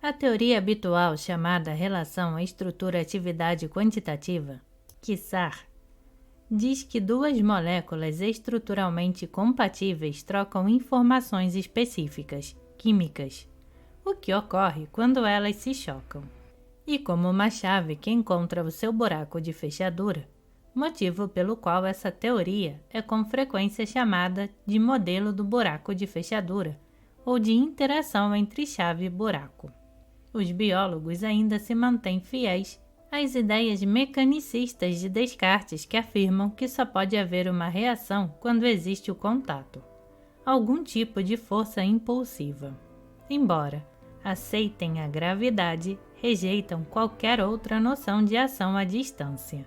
A teoria habitual chamada relação estrutura-atividade quantitativa, QSAR, diz que duas moléculas estruturalmente compatíveis trocam informações específicas, químicas, o que ocorre quando elas se chocam. E como uma chave que encontra o seu buraco de fechadura, motivo pelo qual essa teoria é com frequência chamada de modelo do buraco de fechadura ou de interação entre chave e buraco. Os biólogos ainda se mantêm fiéis às ideias mecanicistas de Descartes que afirmam que só pode haver uma reação quando existe o contato, algum tipo de força impulsiva. Embora aceitem a gravidade, rejeitam qualquer outra noção de ação à distância.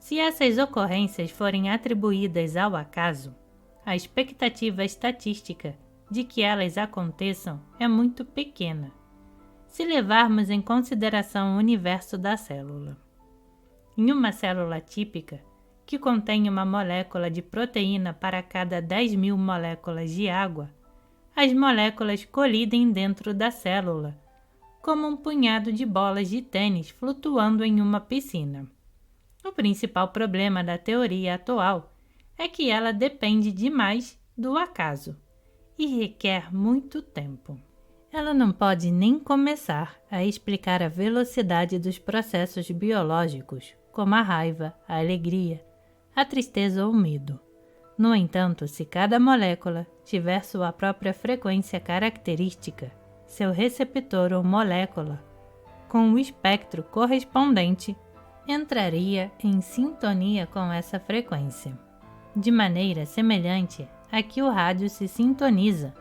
Se essas ocorrências forem atribuídas ao acaso, a expectativa estatística de que elas aconteçam é muito pequena, se levarmos em consideração o universo da célula. Em uma célula típica, que contém uma molécula de proteína para cada 10.000 moléculas de água, as moléculas colidem dentro da célula, como um punhado de bolas de tênis flutuando em uma piscina. O principal problema da teoria atual é que ela depende demais do acaso e requer muito tempo. Ela não pode nem começar a explicar a velocidade dos processos biológicos, como a raiva, a alegria, a tristeza ou o medo. No entanto, se cada molécula tiver sua própria frequência característica, seu receptor ou molécula, com o espectro correspondente, entraria em sintonia com essa frequência, de maneira semelhante a que o rádio se sintoniza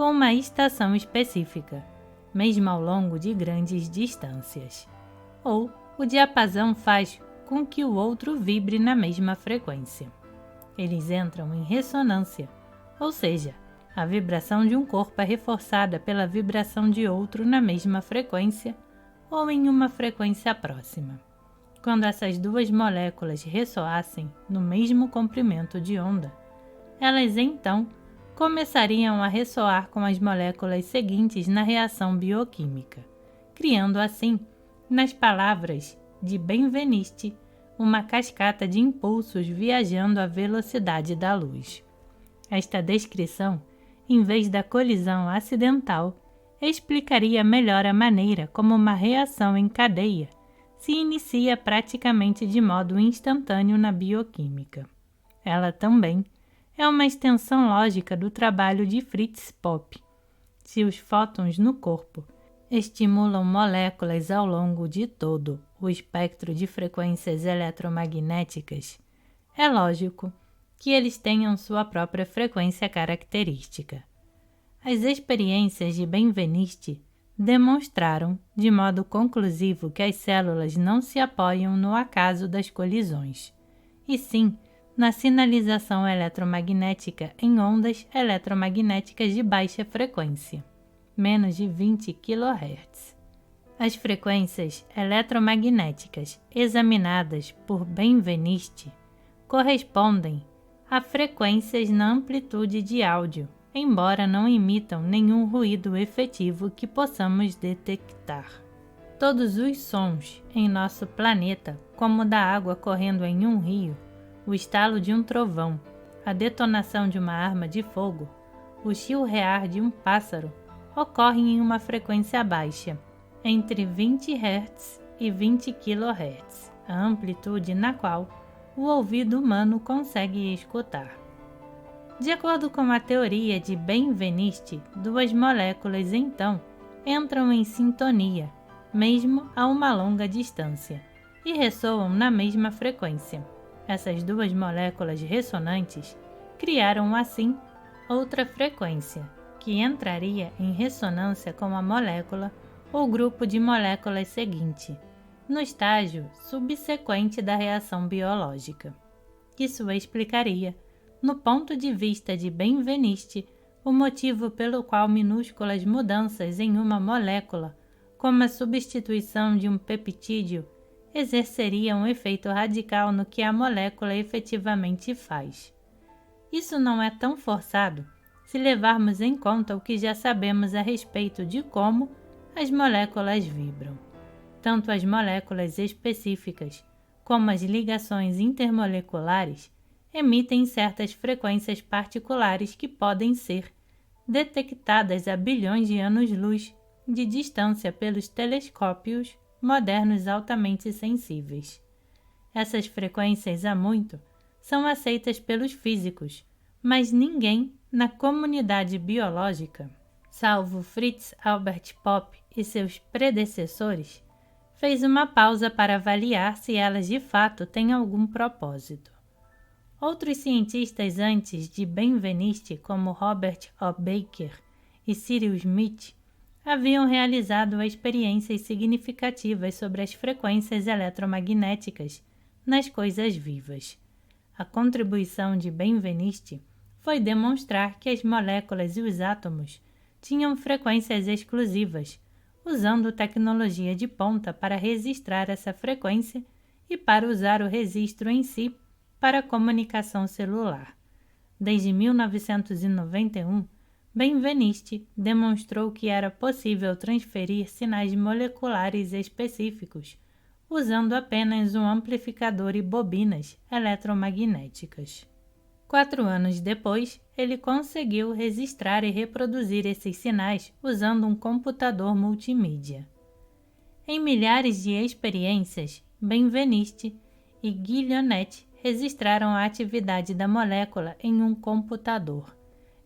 com uma estação específica, mesmo ao longo de grandes distâncias. Ou o diapasão faz com que o outro vibre na mesma frequência. Eles entram em ressonância, ou seja, a vibração de um corpo é reforçada pela vibração de outro na mesma frequência ou em uma frequência próxima. Quando essas duas moléculas ressoassem no mesmo comprimento de onda, elas então começariam a ressoar com as moléculas seguintes na reação bioquímica, criando assim, nas palavras de Benveniste, uma cascata de impulsos viajando à velocidade da luz. Esta descrição, em vez da colisão acidental, explicaria melhor a maneira como uma reação em cadeia se inicia praticamente de modo instantâneo na bioquímica. Ela também é uma extensão lógica do trabalho de Fritz Popp. Se os fótons no corpo estimulam moléculas ao longo de todo o espectro de frequências eletromagnéticas, é lógico que eles tenham sua própria frequência característica. As experiências de Benveniste demonstraram de modo conclusivo que as células não se apoiam no acaso das colisões, e sim na sinalização eletromagnética em ondas eletromagnéticas de baixa frequência, menos de 20 kHz. As frequências eletromagnéticas examinadas por Benveniste correspondem a frequências na amplitude de áudio, embora não emitam nenhum ruído efetivo que possamos detectar. Todos os sons em nosso planeta, como o da água correndo em um rio, o estalo de um trovão, a detonação de uma arma de fogo, o chilrear de um pássaro, ocorrem em uma frequência baixa, entre 20 Hz e 20 kHz, a amplitude na qual o ouvido humano consegue escutar. De acordo com a teoria de Benveniste, duas moléculas então entram em sintonia, mesmo a uma longa distância, e ressoam na mesma frequência. Essas duas moléculas ressonantes criaram assim outra frequência, que entraria em ressonância com a molécula ou grupo de moléculas seguinte, no estágio subsequente da reação biológica. Isso explicaria, no ponto de vista de Benveniste, o motivo pelo qual minúsculas mudanças em uma molécula, como a substituição de um peptídeo, exerceriam um efeito radical no que a molécula efetivamente faz. Isso não é tão forçado se levarmos em conta o que já sabemos a respeito de como as moléculas vibram. Tanto as moléculas específicas como as ligações intermoleculares emitem certas frequências particulares que podem ser detectadas a bilhões de anos-luz de distância pelos telescópios modernos altamente sensíveis. Essas frequências há muito são aceitas pelos físicos, mas ninguém na comunidade biológica, salvo Fritz Albert Popp e seus predecessores, fez uma pausa para avaliar se elas de fato têm algum propósito. Outros cientistas antes de Benveniste, como Robert O. Baker e Cyril Smith, haviam realizado experiências significativas sobre as frequências eletromagnéticas nas coisas vivas. A contribuição de Benveniste foi demonstrar que as moléculas e os átomos tinham frequências exclusivas, usando tecnologia de ponta para registrar essa frequência e para usar o registro em si para comunicação celular. Desde 1991, Benveniste demonstrou que era possível transferir sinais moleculares específicos usando apenas um amplificador e bobinas eletromagnéticas. 4 anos depois, ele conseguiu registrar e reproduzir esses sinais usando um computador multimídia. Em milhares de experiências, Benveniste e Guillaunet registraram a atividade da molécula em um computador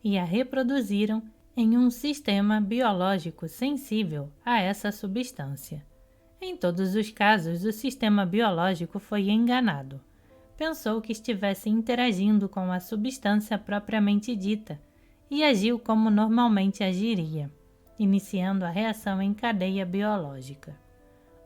e a reproduziram em um sistema biológico sensível a essa substância. Em todos os casos, o sistema biológico foi enganado. Pensou que estivesse interagindo com a substância propriamente dita e agiu como normalmente agiria, iniciando a reação em cadeia biológica.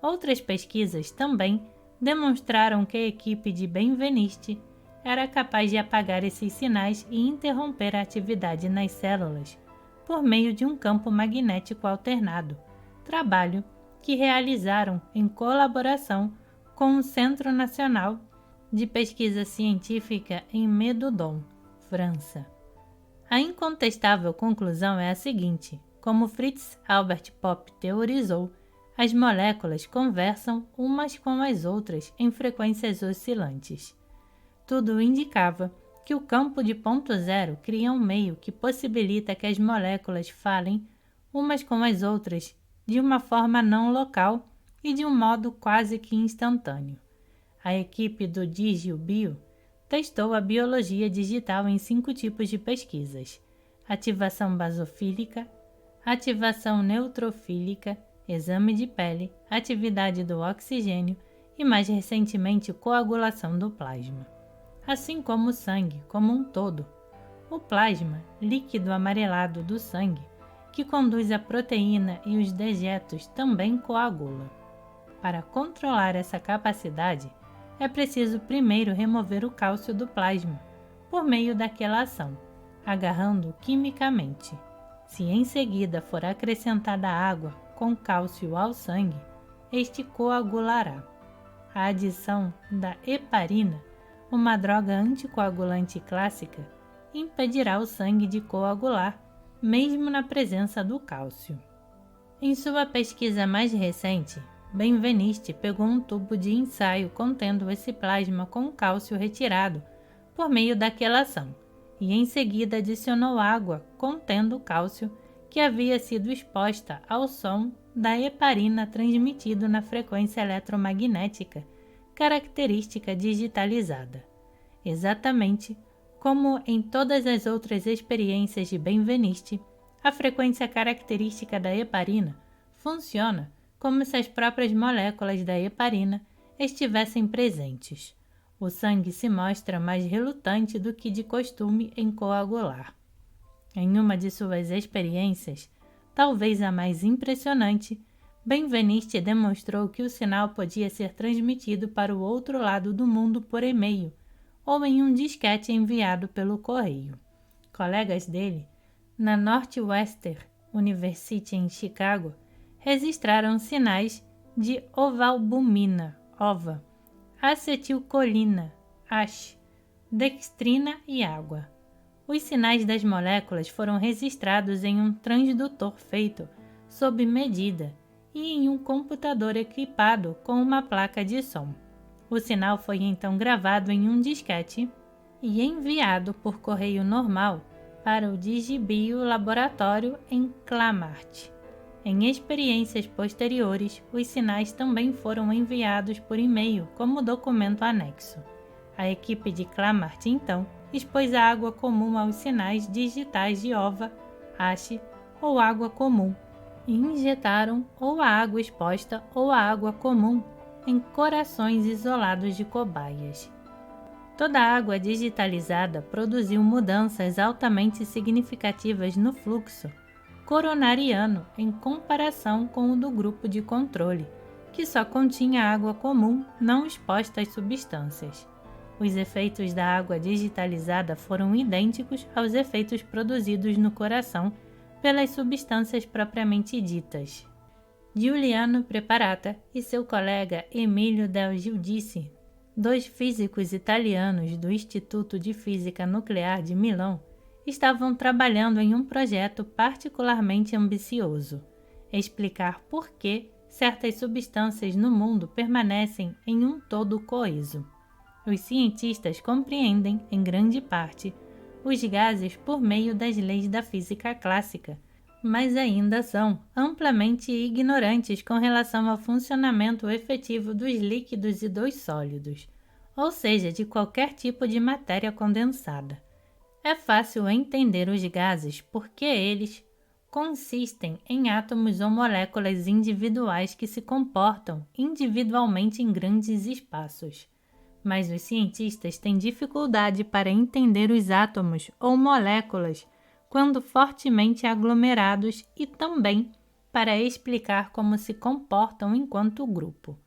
Outras pesquisas também demonstraram que a equipe de Benveniste era capaz de apagar esses sinais e interromper a atividade nas células por meio de um campo magnético alternado, trabalho que realizaram em colaboração com o Centro Nacional de Pesquisa Científica em Meudon, França. A incontestável conclusão é a seguinte: como Fritz Albert Popp teorizou, as moléculas conversam umas com as outras em frequências oscilantes. Tudo indicava que o campo de ponto zero cria um meio que possibilita que as moléculas falem umas com as outras de uma forma não local e de um modo quase que instantâneo. A equipe do DigiBio testou a biologia digital em 5 tipos de pesquisas: ativação basofílica, ativação neutrofílica, exame de pele, atividade do oxigênio e, mais recentemente, coagulação do plasma. Assim como o sangue como um todo, o plasma, líquido amarelado do sangue, que conduz a proteína e os dejetos, também coagula. Para controlar essa capacidade, é preciso primeiro remover o cálcio do plasma, por meio da quelação, agarrando-o quimicamente. Se em seguida for acrescentada água com cálcio ao sangue, este coagulará. A adição da heparina, uma droga anticoagulante clássica, impedirá o sangue de coagular, mesmo na presença do cálcio. Em sua pesquisa mais recente, Benveniste pegou um tubo de ensaio contendo esse plasma com cálcio retirado por meio da quelação e em seguida adicionou água contendo cálcio que havia sido exposta ao som da heparina transmitido na frequência eletromagnética característica digitalizada. Exatamente como em todas as outras experiências de Benveniste, a frequência característica da heparina funciona como se as próprias moléculas da heparina estivessem presentes. O sangue se mostra mais relutante do que de costume em coagular. Em uma de suas experiências, talvez a mais impressionante, Benveniste demonstrou que o sinal podia ser transmitido para o outro lado do mundo por e-mail ou em um disquete enviado pelo correio. Colegas dele, na Northwestern University em Chicago, registraram sinais de ovalbumina, OVA, acetilcolina, ACE, dextrina e água. Os sinais das moléculas foram registrados em um transdutor feito sob medida e em um computador equipado com uma placa de som. O sinal foi então gravado em um disquete e enviado por correio normal para o Digibio Laboratório em Clamart. Em experiências posteriores, os sinais também foram enviados por e-mail como documento anexo. A equipe de Clamart, então, expôs a água comum aos sinais digitais de OVA, hash ou água comum e injetaram ou a água exposta ou a água comum em corações isolados de cobaias. Toda a água digitalizada produziu mudanças altamente significativas no fluxo coronariano em comparação com o do grupo de controle, que só continha água comum não exposta às substâncias. Os efeitos da água digitalizada foram idênticos aos efeitos produzidos no coração pelas substâncias propriamente ditas. Giuliano Preparata e seu colega Emilio Del Giudice, dois físicos italianos do Instituto de Física Nuclear de Milão, estavam trabalhando em um projeto particularmente ambicioso: explicar por que certas substâncias no mundo permanecem em um todo coeso. Os cientistas compreendem, em grande parte, os gases por meio das leis da física clássica, mas ainda são amplamente ignorantes com relação ao funcionamento efetivo dos líquidos e dos sólidos, ou seja, de qualquer tipo de matéria condensada. É fácil entender os gases porque eles consistem em átomos ou moléculas individuais que se comportam individualmente em grandes espaços. Mas os cientistas têm dificuldade para entender os átomos ou moléculas quando fortemente aglomerados e também para explicar como se comportam enquanto grupo.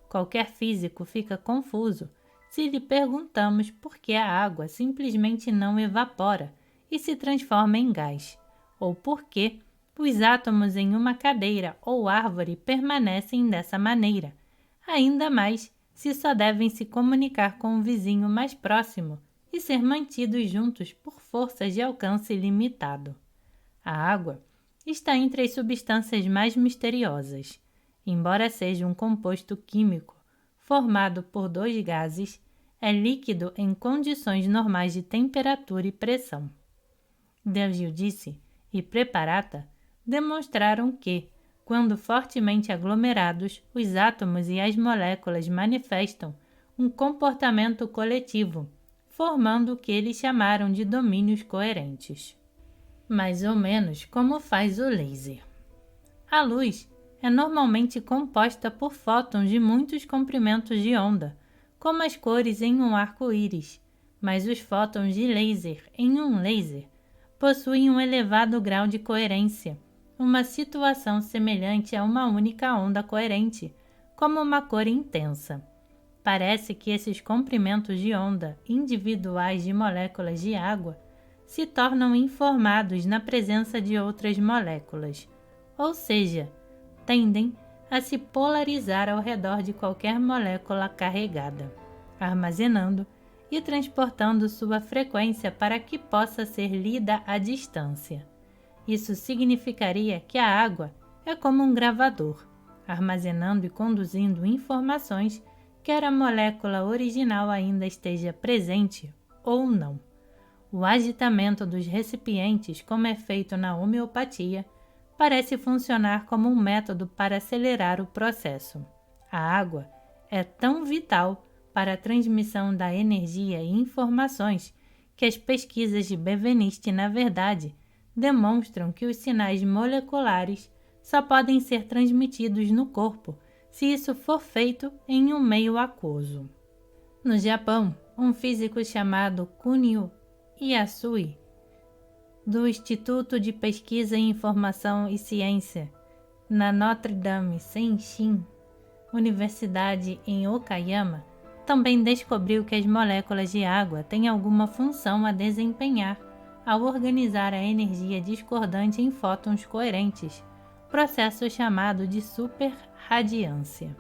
Qualquer físico fica confuso se lhe perguntamos por que a água simplesmente não evapora e se transforma em gás, ou por que os átomos em uma cadeira ou árvore permanecem dessa maneira, ainda mais se só devem se comunicar com o vizinho mais próximo e ser mantidos juntos por forças de alcance limitado. A água está entre as substâncias mais misteriosas. Embora seja um composto químico formado por dois gases, é líquido em condições normais de temperatura e pressão. Del Giudice e Preparata demonstraram que, quando fortemente aglomerados, os átomos e as moléculas manifestam um comportamento coletivo, formando o que eles chamaram de domínios coerentes. Mais ou menos como faz o laser. A luz é normalmente composta por fótons de muitos comprimentos de onda, como as cores em um arco-íris, mas os fótons de laser em um laser possuem um elevado grau de coerência, uma situação semelhante a uma única onda coerente, como uma cor intensa. Parece que esses comprimentos de onda individuais de moléculas de água se tornam informados na presença de outras moléculas, ou seja, tendem a se polarizar ao redor de qualquer molécula carregada, armazenando e transportando sua frequência para que possa ser lida à distância. Isso significaria que a água é como um gravador, armazenando e conduzindo informações, quer a molécula original ainda esteja presente ou não. O agitamento dos recipientes, como é feito na homeopatia, parece funcionar como um método para acelerar o processo. A água é tão vital para a transmissão da energia e informações que as pesquisas de Benveniste, na verdade, demonstram que os sinais moleculares só podem ser transmitidos no corpo se isso for feito em um meio aquoso. No Japão, um físico chamado Kunio Yasui, do Instituto de Pesquisa em Informação e Ciência, na Notre Dame Senshin, Universidade em Okayama, também descobriu que as moléculas de água têm alguma função a desempenhar ao organizar a energia discordante em fótons coerentes, processo chamado de superradiância.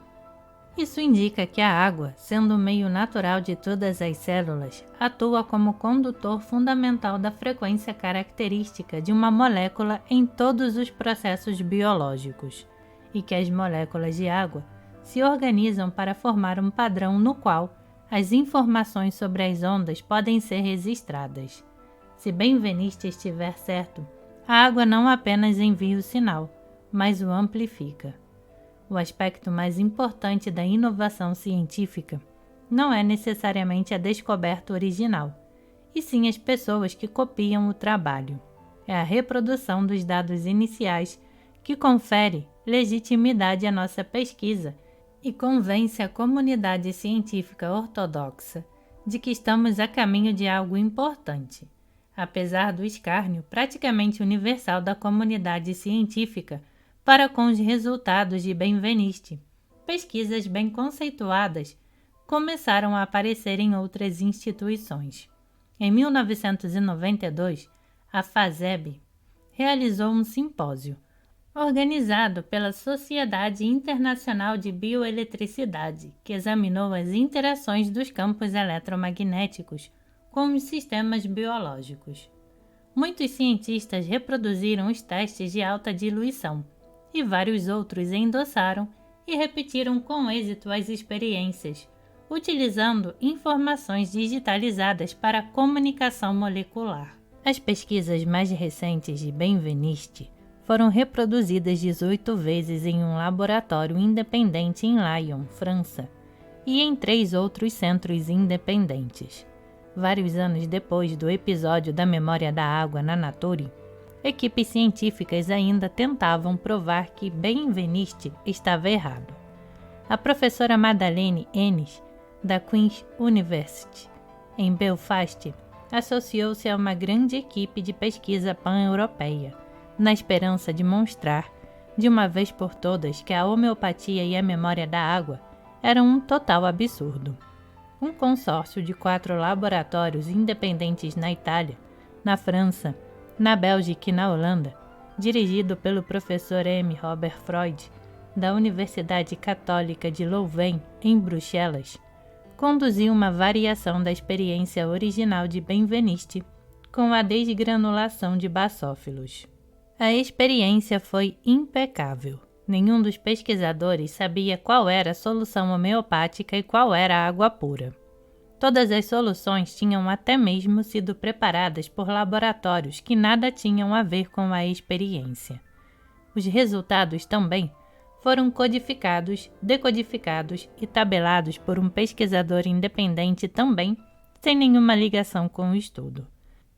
Isso indica que a água, sendo o meio natural de todas as células, atua como condutor fundamental da frequência característica de uma molécula em todos os processos biológicos, e que as moléculas de água se organizam para formar um padrão no qual as informações sobre as ondas podem ser registradas. Se Benveniste estiver certo, a água não apenas envia o sinal, mas o amplifica. O aspecto mais importante da inovação científica não é necessariamente a descoberta original, e sim as pessoas que copiam o trabalho. É a reprodução dos dados iniciais que confere legitimidade à nossa pesquisa e convence a comunidade científica ortodoxa de que estamos a caminho de algo importante. Apesar do escárnio praticamente universal da comunidade científica para com os resultados de Benveniste, pesquisas bem conceituadas começaram a aparecer em outras instituições. Em 1992, a FASEB realizou um simpósio, organizado pela Sociedade Internacional de Bioeletricidade, que examinou as interações dos campos eletromagnéticos com os sistemas biológicos. Muitos cientistas reproduziram os testes de alta diluição, e vários outros endossaram e repetiram com êxito as experiências, utilizando informações digitalizadas para a comunicação molecular. As pesquisas mais recentes de Benveniste foram reproduzidas 18 vezes em um laboratório independente em Lyon, França, e em 3 outros centros independentes. Vários anos depois do episódio da memória da água na Nature, equipes científicas ainda tentavam provar que Benveniste estava errado. A professora Madeleine Ennis, da Queen's University, em Belfast, associou-se a uma grande equipe de pesquisa pan-europeia, na esperança de mostrar, de uma vez por todas, que a homeopatia e a memória da água eram um total absurdo. Um consórcio de 4 laboratórios independentes na Itália, na França, na Bélgica e na Holanda, dirigido pelo professor M. Robert Freud, da Universidade Católica de Louvain, em Bruxelas, conduziu uma variação da experiência original de Benveniste com a desgranulação de basófilos. A experiência foi impecável. Nenhum dos pesquisadores sabia qual era a solução homeopática e qual era a água pura. Todas as soluções tinham até mesmo sido preparadas por laboratórios que nada tinham a ver com a experiência. Os resultados também foram codificados, decodificados e tabelados por um pesquisador independente também, sem nenhuma ligação com o estudo.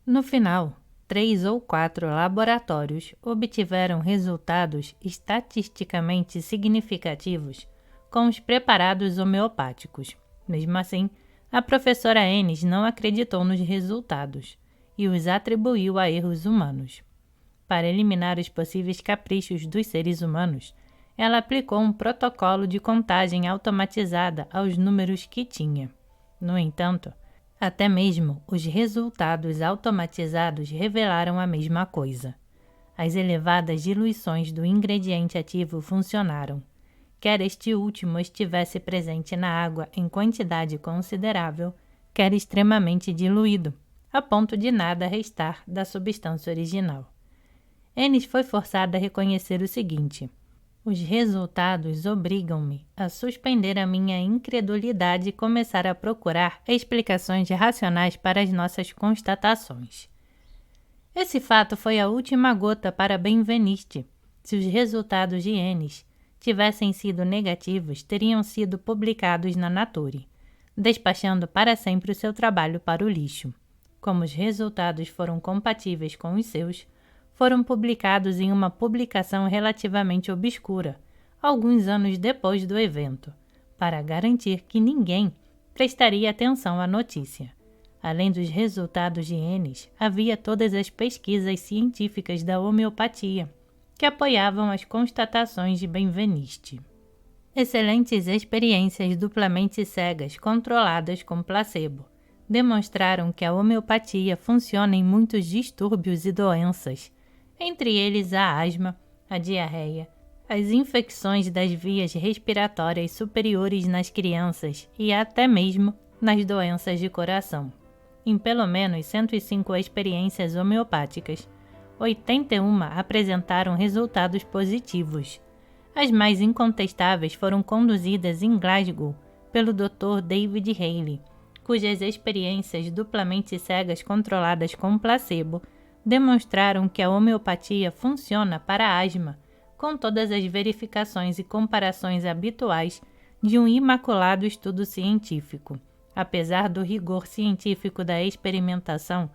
No final, 3 ou 4 laboratórios obtiveram resultados estatisticamente significativos com os preparados homeopáticos. Mesmo assim, a professora Ennis não acreditou nos resultados e os atribuiu a erros humanos. Para eliminar os possíveis caprichos dos seres humanos, ela aplicou um protocolo de contagem automatizada aos números que tinha. No entanto, até mesmo os resultados automatizados revelaram a mesma coisa. As elevadas diluições do ingrediente ativo funcionaram. Quer este último estivesse presente na água em quantidade considerável, quer extremamente diluído, a ponto de nada restar da substância original. Ennis foi forçada a reconhecer o seguinte: os resultados obrigam-me a suspender a minha incredulidade e começar a procurar explicações racionais para as nossas constatações. Esse fato foi a última gota para Benveniste. Se os resultados de Ennis tivessem sido negativos, teriam sido publicados na Nature, despachando para sempre o seu trabalho para o lixo. Como os resultados foram compatíveis com os seus, foram publicados em uma publicação relativamente obscura, alguns anos depois do evento, para garantir que ninguém prestaria atenção à notícia. Além dos resultados de Ennis, havia todas as pesquisas científicas da homeopatia, que apoiavam as constatações de Benveniste. Excelentes experiências duplamente cegas controladas com placebo demonstraram que a homeopatia funciona em muitos distúrbios e doenças, entre eles a asma, a diarreia, as infecções das vias respiratórias superiores nas crianças e até mesmo nas doenças de coração. Em pelo menos 105 experiências homeopáticas, 81 apresentaram resultados positivos. As mais incontestáveis foram conduzidas em Glasgow pelo Dr. David Haley, cujas experiências duplamente cegas controladas com placebo demonstraram que a homeopatia funciona para asma, com todas as verificações e comparações habituais de um imaculado estudo científico. Apesar do rigor científico da experimentação,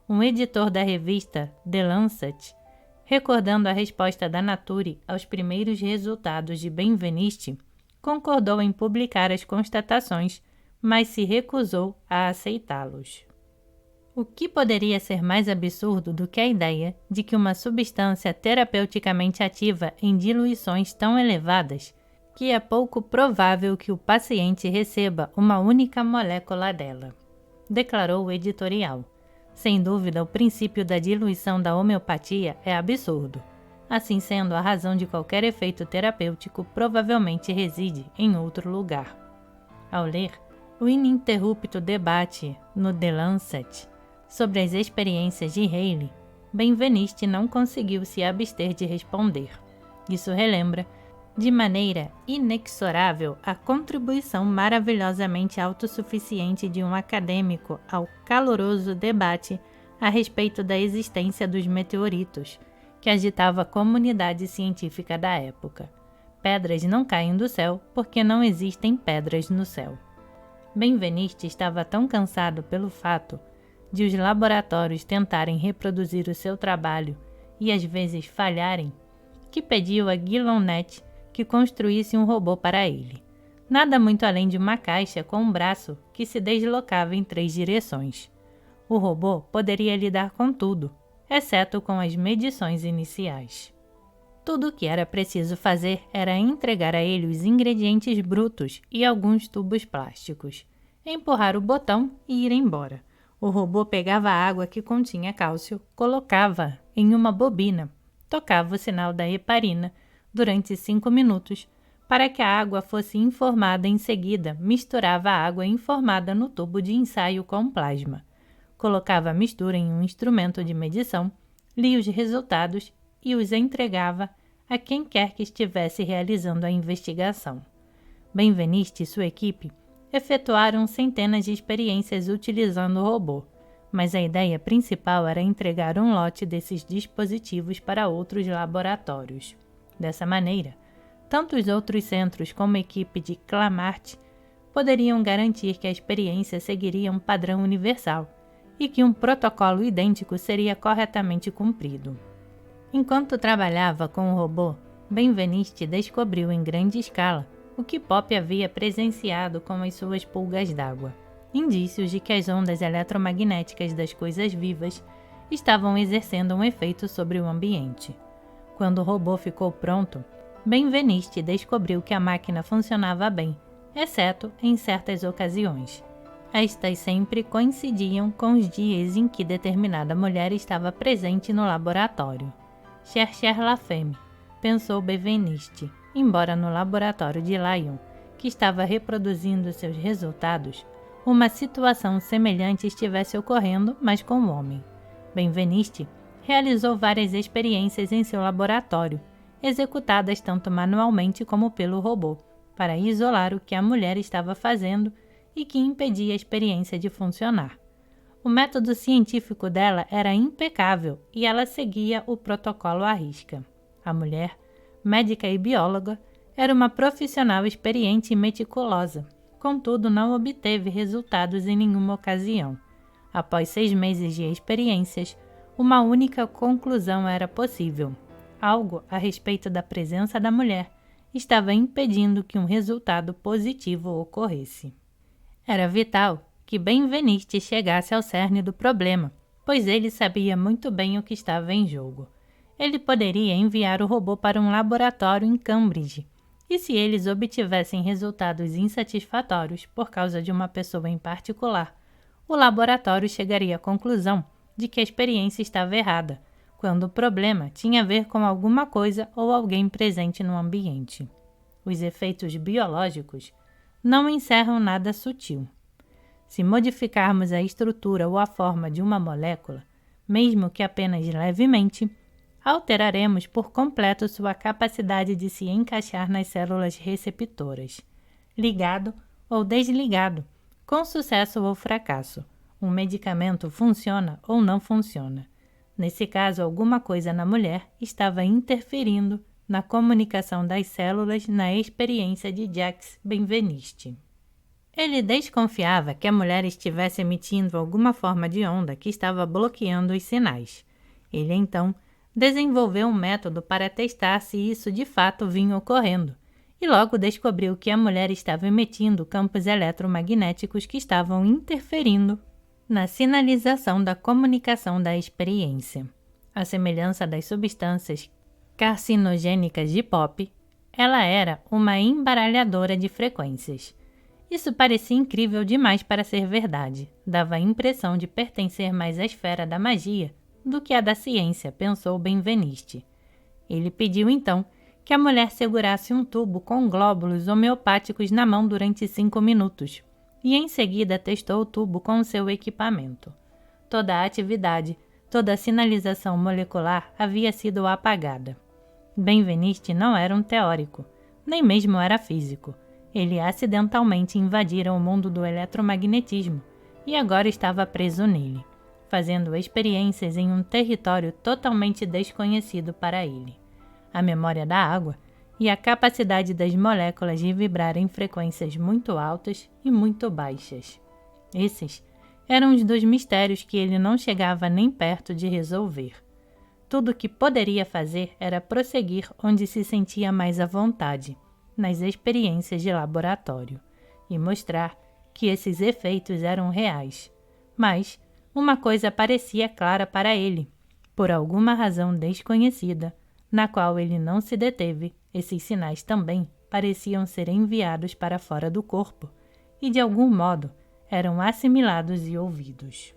um editor da revista The Lancet, recordando a resposta da Nature aos primeiros resultados de Benveniste, concordou em publicar as constatações, mas se recusou a aceitá-los. O que poderia ser mais absurdo do que a ideia de que uma substância terapeuticamente ativa em diluições tão elevadas que é pouco provável que o paciente receba uma única molécula dela, declarou o editorial. Sem dúvida, o princípio da diluição da homeopatia é absurdo. Assim sendo, a razão de qualquer efeito terapêutico provavelmente reside em outro lugar. Ao ler o ininterrupto debate no The Lancet sobre as experiências de Haley, Benveniste não conseguiu se abster de responder. Isso relembra, de maneira inexorável, a contribuição maravilhosamente autossuficiente de um acadêmico ao caloroso debate a respeito da existência dos meteoritos, que agitava a comunidade científica da época. Pedras não caem do céu porque não existem pedras no céu. Benveniste estava tão cansado pelo fato de os laboratórios tentarem reproduzir o seu trabalho e às vezes falharem, que pediu a Guillaumet que construísse um robô para ele. Nada muito além de uma caixa com um braço que se deslocava em 3 direções. O robô poderia lidar com tudo, exceto com as medições iniciais. Tudo o que era preciso fazer era entregar a ele os ingredientes brutos e alguns tubos plásticos, empurrar o botão e ir embora. O robô pegava a água que continha cálcio, colocava em uma bobina, tocava o sinal da heparina durante 5 minutos, para que a água fosse informada em seguida, misturava a água informada no tubo de ensaio com plasma. Colocava a mistura em um instrumento de medição, lia os resultados e os entregava a quem quer que estivesse realizando a investigação. Benveniste e sua equipe efetuaram centenas de experiências utilizando o robô, mas a ideia principal era entregar um lote desses dispositivos para outros laboratórios. Dessa maneira, tanto os outros centros como a equipe de Clamart poderiam garantir que a experiência seguiria um padrão universal e que um protocolo idêntico seria corretamente cumprido. Enquanto trabalhava com o robô, Benveniste descobriu em grande escala o que Pope havia presenciado com as suas pulgas d'água, indícios de que as ondas eletromagnéticas das coisas vivas estavam exercendo um efeito sobre o ambiente. Quando o robô ficou pronto, Benveniste descobriu que a máquina funcionava bem, exceto em certas ocasiões. Estas sempre coincidiam com os dias em que determinada mulher estava presente no laboratório. Cherchez la femme, pensou Benveniste, embora no laboratório de Lyon, que estava reproduzindo seus resultados, uma situação semelhante estivesse ocorrendo, mas com o homem. Benveniste realizou várias experiências em seu laboratório, executadas tanto manualmente como pelo robô, para isolar o que a mulher estava fazendo e que impedia a experiência de funcionar. O método científico dela era impecável e ela seguia o protocolo à risca. A mulher, médica e bióloga, era uma profissional experiente e meticulosa, contudo não obteve resultados em nenhuma ocasião. Após 6 meses de experiências, uma única conclusão era possível. Algo a respeito da presença da mulher estava impedindo que um resultado positivo ocorresse. Era vital que Benveniste chegasse ao cerne do problema, pois ele sabia muito bem o que estava em jogo. Ele poderia enviar o robô para um laboratório em Cambridge, e se eles obtivessem resultados insatisfatórios por causa de uma pessoa em particular, o laboratório chegaria à conclusão de que a experiência estava errada, quando o problema tinha a ver com alguma coisa ou alguém presente no ambiente. Os efeitos biológicos não encerram nada sutil. Se modificarmos a estrutura ou a forma de uma molécula, mesmo que apenas levemente, alteraremos por completo sua capacidade de se encaixar nas células receptoras, ligado ou desligado, com sucesso ou fracasso. Um medicamento funciona ou não funciona. Nesse caso, alguma coisa na mulher estava interferindo na comunicação das células na experiência de Jacques Benveniste. Ele desconfiava que a mulher estivesse emitindo alguma forma de onda que estava bloqueando os sinais. Ele, então, desenvolveu um método para testar se isso de fato vinha ocorrendo, e logo descobriu que a mulher estava emitindo campos eletromagnéticos que estavam interferindo na sinalização da comunicação da experiência. À semelhança das substâncias carcinogênicas de Pope, ela era uma embaralhadora de frequências. Isso parecia incrível demais para ser verdade. Dava a impressão de pertencer mais à esfera da magia do que à da ciência, pensou Benveniste. Ele pediu então que a mulher segurasse um tubo com glóbulos homeopáticos na mão durante 5 minutos e em seguida testou o tubo com o seu equipamento. Toda a atividade, toda a sinalização molecular havia sido apagada. Benveniste não era um teórico, nem mesmo era físico. Ele acidentalmente invadira o mundo do eletromagnetismo e agora estava preso nele, fazendo experiências em um território totalmente desconhecido para ele. A memória da água e a capacidade das moléculas de vibrar em frequências muito altas e muito baixas. Esses eram os 2 mistérios que ele não chegava nem perto de resolver. Tudo o que poderia fazer era prosseguir onde se sentia mais à vontade, nas experiências de laboratório, e mostrar que esses efeitos eram reais. Mas uma coisa parecia clara para ele, por alguma razão desconhecida, na qual ele não se deteve, esses sinais também pareciam ser enviados para fora do corpo e, de algum modo, eram assimilados e ouvidos.